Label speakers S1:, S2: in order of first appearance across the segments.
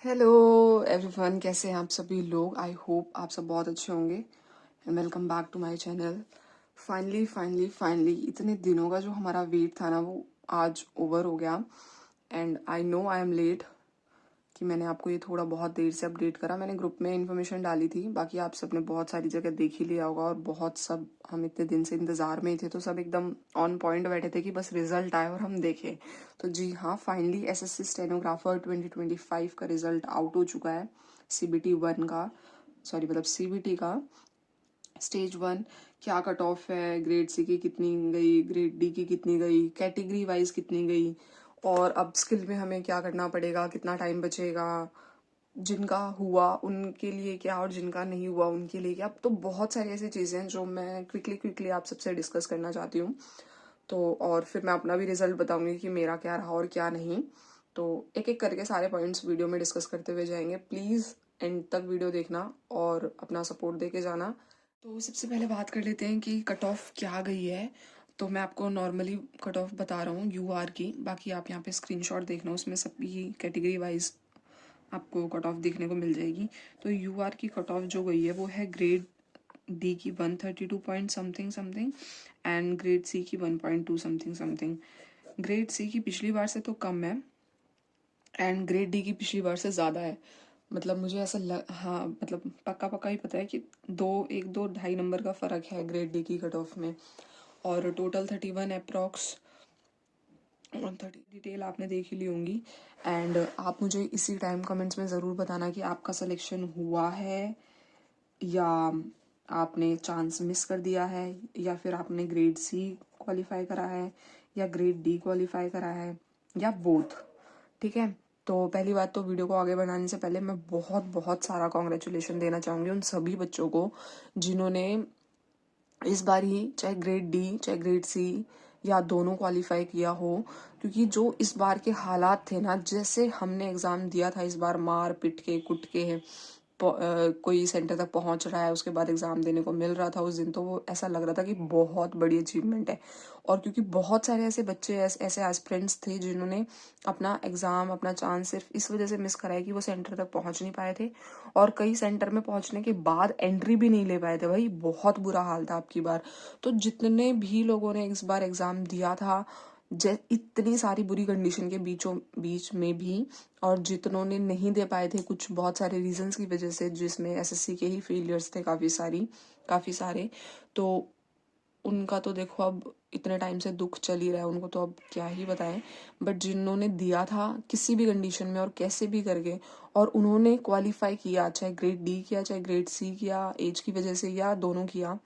S1: Hello everyone, कैसे हैं आप सभी लोग। आई होप आप सब बहुत अच्छे होंगे and welcome back to my channel. Finally finally finally इतने दिनों का जो हमारा वेट था ना, वो आज ओवर हो गया। And I know I am late कि मैंने आपको ये थोड़ा बहुत देर से अपडेट करा। मैंने ग्रुप में इन्फॉर्मेशन डाली थी, बाकी आप सबने बहुत सारी जगह देख ही लिया होगा। और बहुत सब हम इतने दिन से इंतज़ार में ही थे, तो सब एकदम ऑन पॉइंट बैठे थे कि बस रिजल्ट आए और हम देखें। तो जी हाँ, फाइनली एसएससी स्टेनोग्राफर 2025 का रिजल्ट आउट हो चुका है। सीबीटी 1 का, सॉरी मतलब सीबीटी का स्टेज 1। क्या कट ऑफ है, ग्रेड सी की कितनी गई, ग्रेड डी की कितनी गई, कैटेगरी वाइज कितनी गई, और अब स्किल में हमें क्या करना पड़ेगा, कितना टाइम बचेगा, जिनका हुआ उनके लिए क्या और जिनका नहीं हुआ उनके लिए क्या। अब तो बहुत सारी ऐसी चीज़ें हैं जो मैं क्विकली आप सबसे डिस्कस करना चाहती हूँ। तो और फिर मैं अपना भी रिजल्ट बताऊंगी कि मेरा क्या रहा और क्या नहीं। तो एक एक करके सारे पॉइंट्स वीडियो में डिस्कस करते हुए जाएंगे। प्लीज़ एंड तक वीडियो देखना और अपना सपोर्ट दे के जाना। तो सबसे पहले बात कर लेते हैं कि कट ऑफ क्या गई है। तो मैं आपको नॉर्मली कट ऑफ बता रहा हूँ यूआर की, बाकी आप यहाँ पे स्क्रीनशॉट देखना, उसमें सभी कैटेगरी वाइज आपको कट ऑफ देखने को मिल जाएगी। तो यूआर की कट ऑफ जो गई है वो है ग्रेड डी की 132 point something something and grade C की 1.2 समथिंग समथिंग। ग्रेड सी की पिछली बार से तो कम है एंड ग्रेड डी की पिछली बार से ज़्यादा है। मतलब मुझे हाँ मतलब पक्का पक्का ही पता है कि एक दो ढाई नंबर का फ़र्क है ग्रेड डी की कट ऑफ में। और टोटल 31 अप्रॉक्स 130 डिटेल आपने देख ही ली होंगी। एंड आप मुझे इसी टाइम कमेंट्स में ज़रूर बताना कि आपका सिलेक्शन हुआ है या आपने चांस मिस कर दिया है, या फिर आपने ग्रेड सी क्वालिफाई करा है या ग्रेड डी क्वालिफाई करा है या बोथ। ठीक है। तो पहली बात तो वीडियो को आगे बढ़ाने से पहले मैं बहुत बहुत सारा कॉन्ग्रेचुलेशन देना चाहूँगी उन सभी बच्चों को जिन्होंने इस बार ही चाहे ग्रेड डी चाहे ग्रेड सी या दोनों क्वालिफाई किया हो। क्योंकि जो इस बार के हालात थे ना, जैसे हमने एग्ज़ाम दिया था इस बार मार पिट के कुट के कोई सेंटर तक पहुंच रहा है, उसके बाद एग्ज़ाम देने को मिल रहा था उस दिन, तो वो ऐसा लग रहा था कि बहुत बड़ी अचीवमेंट है। और क्योंकि बहुत सारे ऐसे बच्चे ऐसे एस्पिरेंट्स थे जिन्होंने अपना एग्ज़ाम अपना चांस सिर्फ इस वजह से मिस कराया कि वो सेंटर तक पहुंच नहीं पाए थे, और कई सेंटर में पहुंचने के बाद एंट्री भी नहीं ले पाए थे। भाई बहुत बुरा हाल था आपकी बार। तो जितने भी लोगों ने इस बार एग्ज़ाम दिया था इतनी सारी बुरी कंडीशन के बीच में भी, और जितनों ने नहीं दे पाए थे कुछ बहुत सारे रीजंस की वजह से, जिसमें एसएससी के ही फेलियर्स थे काफ़ी सारे, तो उनका तो देखो अब इतने टाइम से दुख चल ही रहा है, उनको तो अब क्या ही बताएं। बट जिन्होंने दिया था किसी भी कंडीशन में और कैसे भी करके, और उन्होंने क्वालिफाई किया, चाहे ग्रेड डी किया चाहे ग्रेड सी किया, एज की वजह से या दोनों किया,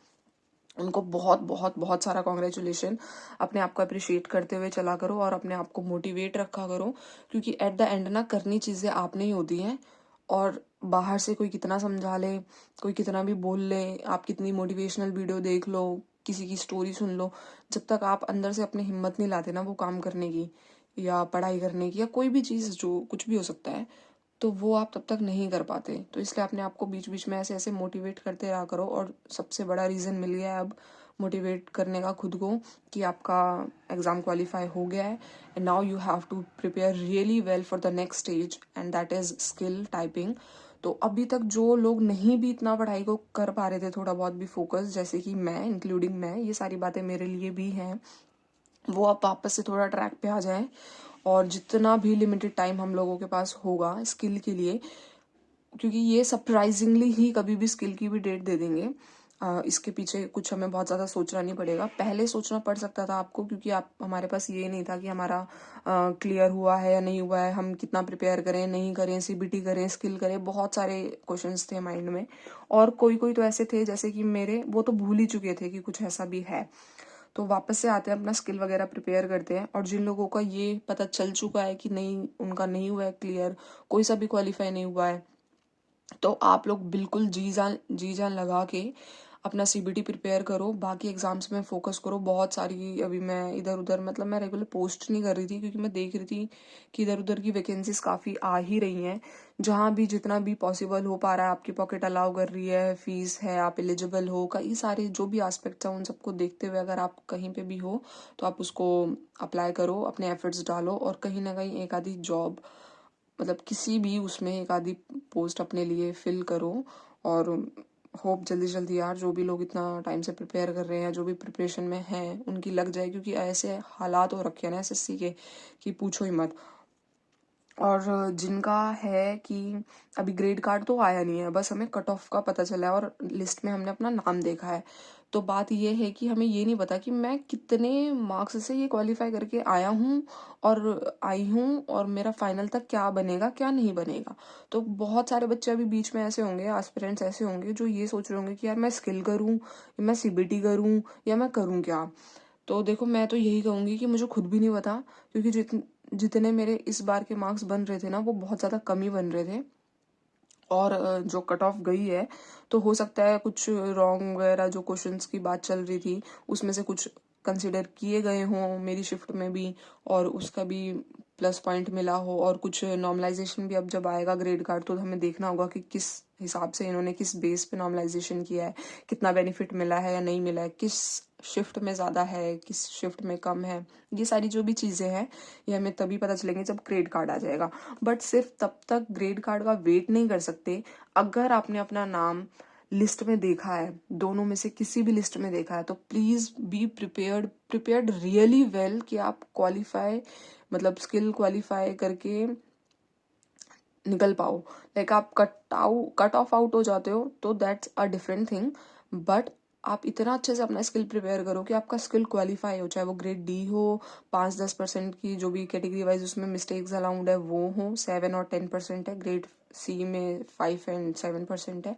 S1: उनको बहुत बहुत बहुत सारा कॉन्ग्रेचुलेशन। अपने आप को अप्रिशिएट करते हुए चला करो और अपने आप को मोटिवेट रखा करो, क्योंकि एट द एंड ना करनी चीज़ें आपने ही होती हैं। और बाहर से कोई कितना समझा ले, कोई कितना भी बोल ले, आप कितनी मोटिवेशनल वीडियो देख लो, किसी की स्टोरी सुन लो, जब तक आप अंदर से अपनी हिम्मत नहीं लाते ना वो काम करने की या पढ़ाई करने की या कोई भी चीज़ जो कुछ भी हो सकता है, तो वो आप तब तक नहीं कर पाते। तो इसलिए अपने आप को बीच बीच में ऐसे ऐसे मोटिवेट करते रहा करो। और सबसे बड़ा रीज़न मिल गया है अब मोटिवेट करने का खुद को, कि आपका एग्ज़ाम क्वालिफाई हो गया है and now you have to prepare really well for the next stage and that is skill typing. तो अभी तक जो लोग नहीं भी इतना पढ़ाई को कर पा रहे थे, थोड़ा बहुत भी फोकस, जैसे कि मैं इंक्लूडिंग मैं, ये सारी बातें मेरे लिए भी हैं, वो अब वापस से थोड़ा ट्रैक पे आ जाएं। और जितना भी लिमिटेड टाइम हम लोगों के पास होगा स्किल के लिए, क्योंकि ये सरप्राइजिंगली ही कभी भी स्किल की भी डेट दे देंगे, इसके पीछे कुछ हमें बहुत ज़्यादा सोचना नहीं पड़ेगा। पहले सोचना पड़ सकता था आपको, क्योंकि आप हमारे पास ये नहीं था कि हमारा क्लियर हुआ है या नहीं हुआ है, हम कितना प्रिपेयर करें नहीं करें, सीबीटी करें स्किल करें, बहुत सारे क्वेश्चंस थे माइंड में। और कोई कोई तो ऐसे थे जैसे कि मेरे, वो तो भूल ही चुके थे कि कुछ ऐसा भी है। तो वापस से आते हैं, अपना स्किल वगैरह प्रिपेयर करते हैं। और जिन लोगों का ये पता चल चुका है कि नहीं, उनका नहीं हुआ है क्लियर, कोई सा भी क्वालिफाई नहीं हुआ है, तो आप लोग बिल्कुल जी जान लगा के अपना सीबीटी प्रिपेयर करो, बाकी एग्जाम्स में फोकस करो। बहुत सारी अभी मैं इधर उधर, मतलब मैं रेगुलर पोस्ट नहीं कर रही थी क्योंकि मैं देख रही थी कि इधर उधर की वैकेंसीज काफ़ी आ ही रही हैं। जहाँ भी जितना भी पॉसिबल हो पा रहा है, आपकी पॉकेट अलाउ कर रही है, फीस है, आप एलिजिबल हो, कई सारे जो भी एस्पेक्ट्स हैं उन सबको देखते हुए अगर आप कहीं पे भी हो तो आप उसको अप्लाई करो, अपने एफर्ट्स डालो और कहीं ना कहीं एक आधी जॉब मतलब किसी भी उसमें एक आधी पोस्ट अपने लिए फिल करो। और होप जल्दी जल्दी यार जो भी लोग इतना टाइम से प्रिपेयर कर रहे हैं, जो भी प्रिपरेशन में हैं, उनकी लग जाए, क्योंकि ऐसे हालात हो रखे हैं ना एसएससी के कि पूछो ही मत। और जिनका है कि अभी ग्रेड कार्ड तो आया नहीं है, बस हमें कट ऑफ का पता चला है और लिस्ट में हमने अपना नाम देखा है। तो बात ये है कि हमें ये नहीं पता कि मैं कितने मार्क्स से ये क्वालिफाई करके आया हूँ और आई हूँ, और मेरा फाइनल तक क्या बनेगा क्या नहीं बनेगा। तो बहुत सारे बच्चे अभी बीच में ऐसे होंगे, एस्पिरेंट्स ऐसे होंगे जो ये सोच रहे होंगे कि यार मैं स्किल करूँ या मैं सीबीटी करूँ या मैं करूँ क्या। तो देखो मैं तो यही कहूँगी कि मुझे खुद भी नहीं पता, क्योंकि जितने मेरे इस बार के मार्क्स बन रहे थे ना वो बहुत ज़्यादा कम ही बन रहे थे। और जो कट ऑफ गई है तो हो सकता है कुछ रॉन्ग वगैरह जो क्वेश्चंस की बात चल रही थी उसमें से कुछ कंसिडर किए गए हों मेरी शिफ्ट में भी, और उसका भी प्लस पॉइंट मिला हो। और कुछ नॉर्मलाइजेशन भी अब जब आएगा ग्रेड कार्ड तो हमें देखना होगा कि किस हिसाब से इन्होंने किस बेस पे नॉर्मलाइजेशन किया है, कितना बेनिफिट मिला है या नहीं मिला है, किस शिफ्ट में ज़्यादा है किस शिफ्ट में कम है। ये सारी जो भी चीज़ें हैं ये हमें तभी पता चलेंगे जब ग्रेड कार्ड आ जाएगा। बट सिर्फ तब तक ग्रेड कार्ड का वेट नहीं कर सकते। अगर आपने अपना नाम लिस्ट में देखा है, दोनों में से किसी भी लिस्ट में देखा है, तो please be prepared really well कि आप क्वालिफाई मतलब स्किल क्वालिफाई करके निकल पाओ। लाइक आप कट ऑफ आउट हो जाते हो तो that's a different thing. But आप इतना अच्छे से अपना स्किल प्रिपेयर करो कि आपका स्किल क्वालिफाई हो, चाहे वो ग्रेड डी हो, 5-10% की जो भी कैटेगरी वाइज उसमें मिस्टेक्स अलाउंड है वो हो, 7 और 10% है, ग्रेड सी में 5 और 7% है।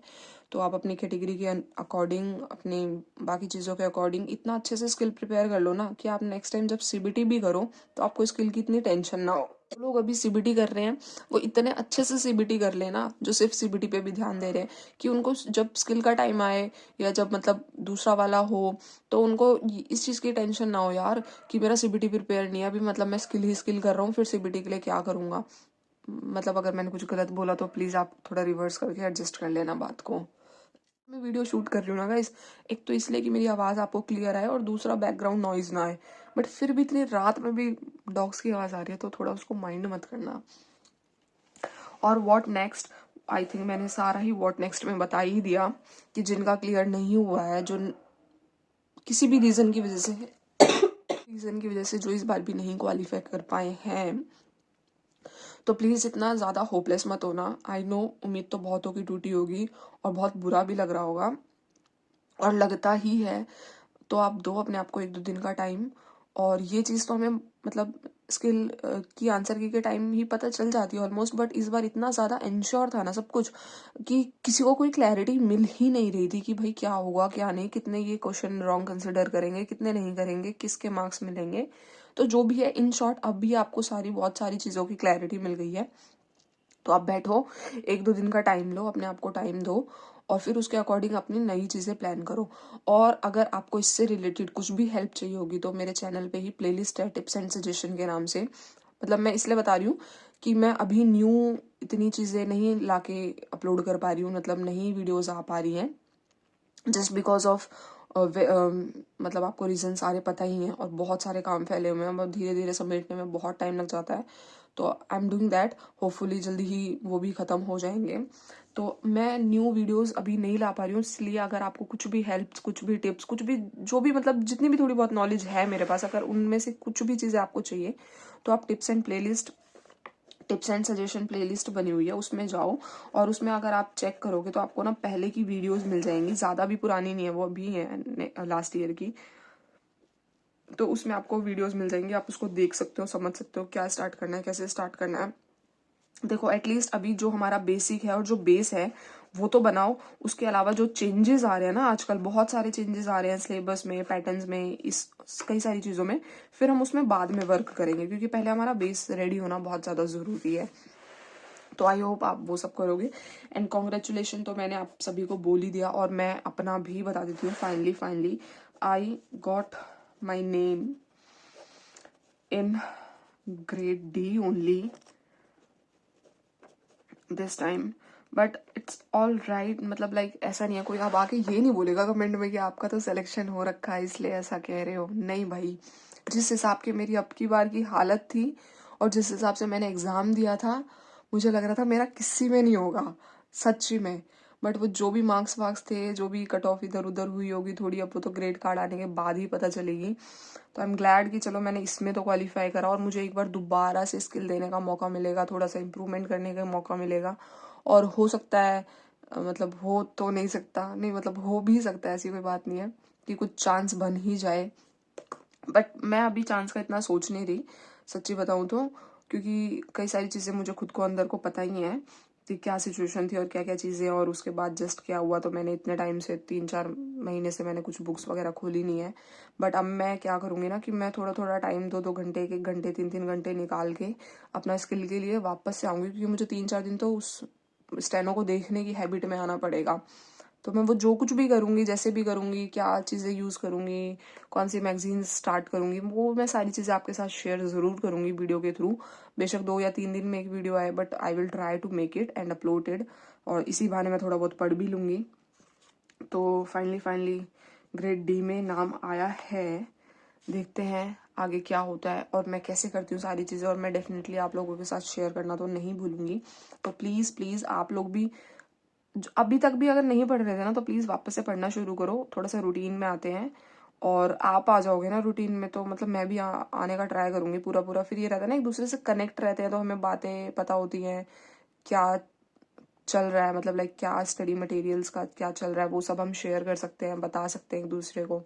S1: तो आप अपनी कैटेगरी के अकॉर्डिंग अपनी बाकी चीज़ों के अकॉर्डिंग इतना अच्छे से स्किल प्रिपेयर कर लो ना कि आप नेक्स्ट टाइम जब सीबीटी भी करो तो आपको स्किल की इतनी टेंशन ना हो। लोग अभी सीबीटी कर रहे हैं वो इतने अच्छे से सीबीटी कर लेना, जो सिर्फ सीबीटी पे भी ध्यान दे रहे हैं, कि उनको जब स्किल का टाइम आए या जब मतलब दूसरा वाला हो तो उनको इस चीज़ की टेंशन ना हो यार कि मेरा सीबीटी प्रिपेयर नहीं है अभी, मतलब मैं स्किल ही स्किल कर रहा हूँ फिर सीबीटी के लिए क्या करूँगा। मतलब अगर मैंने कुछ गलत बोला तो प्लीज़ आप थोड़ा रिवर्स करके एडजस्ट कर लेना बात को। मैं वीडियो शूट कर रही हूँ ना गाइस, एक तो इसलिए कि मेरी आवाज़ आपको क्लियर आए और दूसरा बैकग्राउंड नॉइज ना आए। बट फिर भी इतनी रात में भी डॉग्स की आवाज़ आ रही है तो थोड़ा उसको माइंड मत करना। और व्हाट नेक्स्ट, आई थिंक मैंने सारा ही व्हाट नेक्स्ट में बता ही दिया कि जिनका क्लियर नहीं हुआ है, जो किसी भी रीज़न की वजह से जो इस बार भी नहीं क्वालिफाई कर पाए हैं, तो प्लीज़ इतना ज़्यादा होपलेस मत होना। आई नो उम्मीद तो बहुतों की टूटी होगी और बहुत बुरा भी लग रहा होगा और लगता ही है। तो आप दो अपने आप को 1-2 दिन का टाइम। और ये चीज़ तो हमें मतलब स्किल की आंसर की के टाइम ही पता चल जाती है ऑलमोस्ट। बट इस बार इतना ज़्यादा इंश्योर था ना सब कुछ कि किसी को कोई क्लैरिटी मिल ही नहीं रही थी कि भाई क्या होगा क्या नहीं, कितने ये क्वेश्चन रॉन्ग कंसिडर करेंगे कितने नहीं करेंगे, किसके मार्क्स मिलेंगे। तो जो भी है इन शॉर्ट अब भी आपको बहुत सारी चीज़ों की क्लैरिटी मिल गई है। तो आप बैठो 1-2 दिन का टाइम लो, अपने आप को टाइम दो और फिर उसके अकॉर्डिंग अपनी नई चीज़ें प्लान करो। और अगर आपको इससे रिलेटेड कुछ भी हेल्प चाहिए होगी तो मेरे चैनल पे ही प्लेलिस्ट है टिप्स एंड सजेशन के नाम से। मतलब मैं इसलिए बता रही हूँ कि मैं अभी न्यू इतनी चीज़ें नहीं लाके अपलोड कर पा रही हूँ, मतलब नई वीडियोज़ आ पा रही हैं जस्ट बिकॉज ऑफ मतलब आपको रीजन सारे पता ही हैं और बहुत सारे काम फैले हुए हैं, धीरे धीरे समेटने में बहुत टाइम लग जाता है। तो I am doing that, hopefully जल्दी ही वो भी ख़त्म हो जाएंगे। तो मैं न्यू वीडियोस अभी नहीं ला पा रही हूँ, इसलिए अगर आपको कुछ भी हेल्प कुछ भी टिप्स कुछ भी जो भी मतलब जितनी भी थोड़ी बहुत नॉलेज है मेरे पास, अगर उनमें से कुछ भी चीज़ें आपको चाहिए तो आप टिप्स एंड सजेशन प्लेलिस्ट बनी हुई है उसमें जाओ। और उसमें अगर आप चेक करोगे तो आपको ना पहले की वीडियोस मिल जाएंगी, ज़्यादा भी पुरानी नहीं है, वो अभी है लास्ट ईयर की। तो उसमें आपको वीडियोस मिल जाएंगी, आप उसको देख सकते हो, समझ सकते हो क्या स्टार्ट करना है कैसे स्टार्ट करना है। देखो एटलीस्ट अभी जो हमारा बेसिक है और जो बेस है वो तो बनाओ। उसके अलावा जो चेंजेस आ रहे हैं ना आजकल, बहुत सारे चेंजेस आ रहे हैं सिलेबस में, पैटर्न्स में, इस कई सारी चीज़ों में, फिर हम उसमें बाद में वर्क करेंगे क्योंकि पहले हमारा बेस रेडी होना बहुत ज़्यादा ज़रूरी है। तो आई होप आप वो सब करोगे। एंड कॉन्ग्रेचुलेशन तो मैंने आप सभी को बोल ही दिया और मैं अपना भी बता देती हूँ। Finally I got my name in grade D only this time. But it's all right, मतलब लाइक ऐसा नहीं है, कोई अब आके ये नहीं बोलेगा कमेंट में कि आपका तो सिलेक्शन हो रखा है इसलिए ऐसा कह रहे हो। नहीं भाई, जिस हिसाब की मेरी अब की बार की हालत थी और जिस हिसाब से मैंने एग्ज़ाम दिया था मुझे लग रहा था मेरा किसी में नहीं होगा, सच्ची में। बट वो जो भी मार्क्स वार्क्स थे, जो भी कट ऑफ इधर उधर हुई होगी थोड़ी, अब वो तो ग्रेड कार्ड आने के बाद ही पता चलेगी। तो आई एम ग्लैड कि चलो मैंने इसमें तो क्वालिफाई करा, और मुझे एक बार दोबारा से स्किल देने का मौका मिलेगा, थोड़ा सा इम्प्रूवमेंट करने का मौका मिलेगा। और हो सकता है मतलब हो तो नहीं सकता, नहीं मतलब हो भी सकता है, ऐसी कोई बात नहीं है कि कुछ चांस बन ही जाए। बट मैं अभी चांस का इतना सोच नहीं रही, सच्ची बताऊँ तो, क्योंकि कई सारी चीज़ें मुझे खुद को अंदर को पता ही है कि क्या सिचुएशन थी और क्या क्या चीज़ें, और उसके बाद जस्ट क्या हुआ। तो मैंने इतने टाइम से 3-4 महीने से मैंने कुछ बुक्स वगैरह खोली नहीं है। बट अब मैं क्या करूँगी ना कि मैं थोड़ा थोड़ा टाइम 2-2 घंटे, 1-1 घंटे, 3-3 घंटे निकाल के अपना स्किल के लिए वापस से आऊँगी, क्योंकि मुझे 3-4 दिन तो उस स्टेनो को देखने की हैबिट में आना पड़ेगा। तो मैं वो जो कुछ भी करूँगी, जैसे भी करूँगी, क्या चीज़ें यूज़ करूँगी, कौन सी मैगजीन स्टार्ट करूँगी, वो मैं सारी चीज़ें आपके साथ शेयर ज़रूर करूँगी वीडियो के थ्रू। बेशक 2 या 3 दिन में एक वीडियो आए, but I will try to make it and upload it. और इसी बहाने मैं थोड़ा बहुत पढ़ भी लूँगी। तो फाइनली ग्रेड डी में नाम आया है। देखते हैं आगे क्या होता है और मैं कैसे करती हूँ सारी चीज़ें, और मैं डेफिनेटली आप लोगों के साथ शेयर करना तो नहीं भूलूंगी। तो प्लीज़ आप लोग भी अभी तक भी अगर नहीं पढ़ रहे थे ना, तो प्लीज़ वापस से पढ़ना शुरू करो। थोड़ा सा रूटीन में आते हैं, और आप आ जाओगे ना रूटीन में, तो मतलब मैं भी आने का ट्राई करूंगी पूरा। फिर ये रहता है ना, एक दूसरे से कनेक्ट रहते हैं, तो हमें बातें पता होती हैं क्या चल रहा है, मतलब लाइक क्या स्टडी मटेरियल्स का क्या चल रहा है, वो सब हम शेयर कर सकते हैं, बता सकते हैं एक दूसरे को।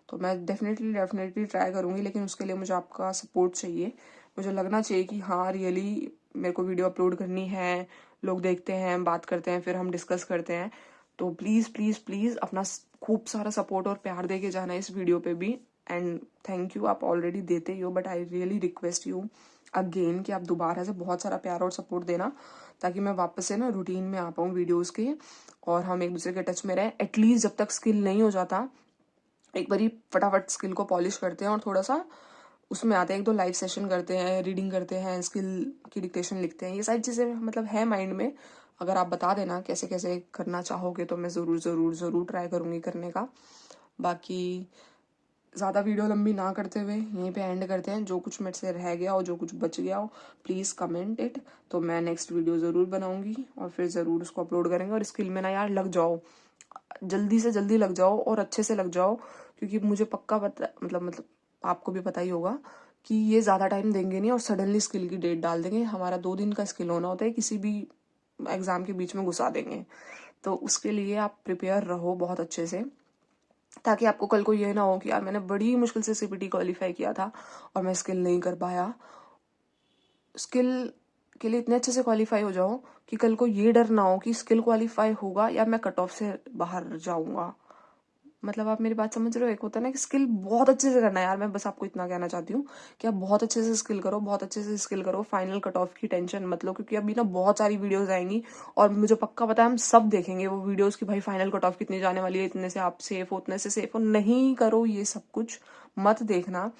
S1: तो मैं डेफिनेटली ट्राई करूंगी, लेकिन उसके लिए मुझे आपका सपोर्ट चाहिए। मुझे लगना चाहिए कि हाँ रियली मेरे को वीडियो अपलोड करनी है, लोग देखते हैं, बात करते हैं, फिर हम डिस्कस करते हैं। तो प्लीज़ अपना खूब सारा सपोर्ट और प्यार दे के जाना इस वीडियो पे भी। एंड थैंक यू, आप ऑलरेडी देते ही हो, but I really request you again कि आप दोबारा से बहुत सारा प्यार और सपोर्ट देना, ताकि मैं वापस से ना रूटीन में आ पाऊँ वीडियोज़ के, और हम एक दूसरे के टच में रहें। एटलीस्ट जब तक स्किल नहीं हो जाता, एक बारी फटाफट स्किल को पॉलिश करते हैं, और थोड़ा सा उसमें आते हैं, 1-2 लाइव सेशन करते हैं, रीडिंग करते हैं, स्किल की डिक्टेशन लिखते हैं। ये सारी चीज़ें मतलब है माइंड में। अगर आप बता देना कैसे कैसे करना चाहोगे, तो मैं ज़रूर ट्राई करूँगी करने का। बाकी ज़्यादा वीडियो लंबी ना करते हुए यहीं पे एंड करते हैं। जो कुछ मेरे से रह गया हो, जो कुछ बच गया हो, प्लीज़ कमेंट इट, तो मैं नेक्स्ट वीडियो ज़रूर बनाऊंगी, और फिर ज़रूर उसको अपलोड करेंगे। और स्किल में ना यार लग जाओ, जल्दी से जल्दी लग जाओ, और अच्छे से लग जाओ, क्योंकि मुझे पक्का पता, मतलब आपको भी पता ही होगा कि ये ज़्यादा टाइम देंगे नहीं, और सडनली स्किल की डेट डाल देंगे। हमारा 2 दिन का स्किल होना होता है, किसी भी एग्ज़ाम के बीच में घुसा देंगे। तो उसके लिए आप प्रिपेयर रहो बहुत अच्छे से, ताकि आपको कल को ये ना हो कि यार मैंने बड़ी मुश्किल से सीपीटी क्वालिफाई किया था और मैं स्किल नहीं कर पाया। स्किल के लिए इतने अच्छे से क्वालिफाई हो जाओ कि कल को ये डर ना हो कि स्किल क्वालिफाई होगा या मैं कट ऑफ से बाहर जाऊंगा। मतलब आप मेरी बात समझ रहे हो? एक होता है ना कि स्किल बहुत अच्छे से करना है। यार मैं बस आपको इतना कहना चाहती हूँ कि आप बहुत अच्छे से स्किल करो, बहुत अच्छे से स्किल करो। फाइनल कट ऑफ की टेंशन मत लो, क्योंकि अभी ना बहुत सारी वीडियोस आएंगी, और मुझे पक्का पता है हम सब देखेंगे वो वीडियोस कि भाई फाइनल कट ऑफ कितनी जाने वाली है, इतने से आप सेफ हो, उतने से सेफ हो। नहीं करो ये सब कुछ, मत देखना।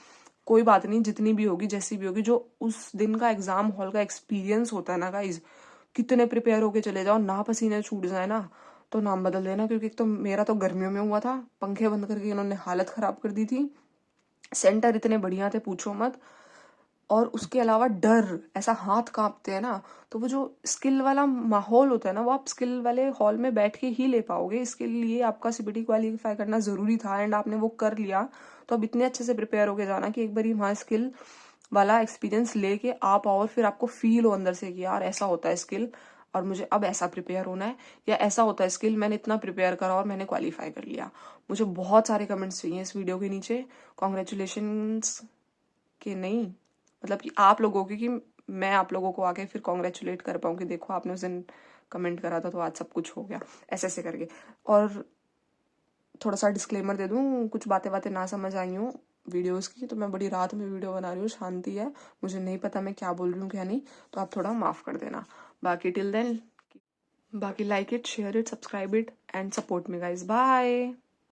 S1: कोई बात नहीं, जितनी भी होगी, जैसी भी होगी, जो उस दिन का एग्जाम हॉल का एक्सपीरियंस होता है ना गाइज, कितने प्रिपेयर होके चले जाओ, ना पसीने छूट जाए ना, तो नाम बदल देना। क्योंकि एक तो मेरा तो गर्मियों में हुआ था, पंखे बंद करके इन्होंने हालत खराब कर दी थी। सेंटर इतने बढ़िया थे, पूछो मत। और उसके अलावा डर, ऐसा हाथ कांपते हैं ना। तो वो जो स्किल वाला माहौल होता है ना, वो आप स्किल वाले हॉल में बैठ के ही ले पाओगे। इसके लिए आपका सीपीटी क्वालिफाई करना जरूरी था, एंड आपने वो कर लिया। तो अब इतने अच्छे से प्रिपेयर होके जाना कि एक बार वहाँ स्किल वाला एक्सपीरियंस लेके आ पाओ, और फिर आपको फील हो अंदर से कि यार ऐसा होता है स्किल, और मुझे अब ऐसा प्रिपेयर होना है, या ऐसा होता है स्किल, मैंने इतना प्रिपेयर करा और मैंने क्वालिफाई कर लिया। मुझे बहुत सारे कमेंट्स चाहिए इस वीडियो के नीचे, कॉन्ग्रेचुलेशंस के नहीं, मतलब कि आप लोगों की, कि मैं आप लोगों को आके फिर कॉन्ग्रेचुलेट कर पाऊँ कि देखो आपने उस दिन कमेंट करा था तो आज सब कुछ हो गया, ऐसे ऐसे करके। और थोड़ा सा डिस्क्लेमर दे दूँ, कुछ बातें ना समझ आई हूँ वीडियोस की, तो मैं बड़ी रात में वीडियो बना रही हूँ, शांति है, मुझे नहीं पता मैं क्या बोल रही हूँ क्या नहीं, तो आप थोड़ा माफ़ कर देना। बाकी टिल देन, बाकी like it, share it, subscribe it, and support me guys. Bye.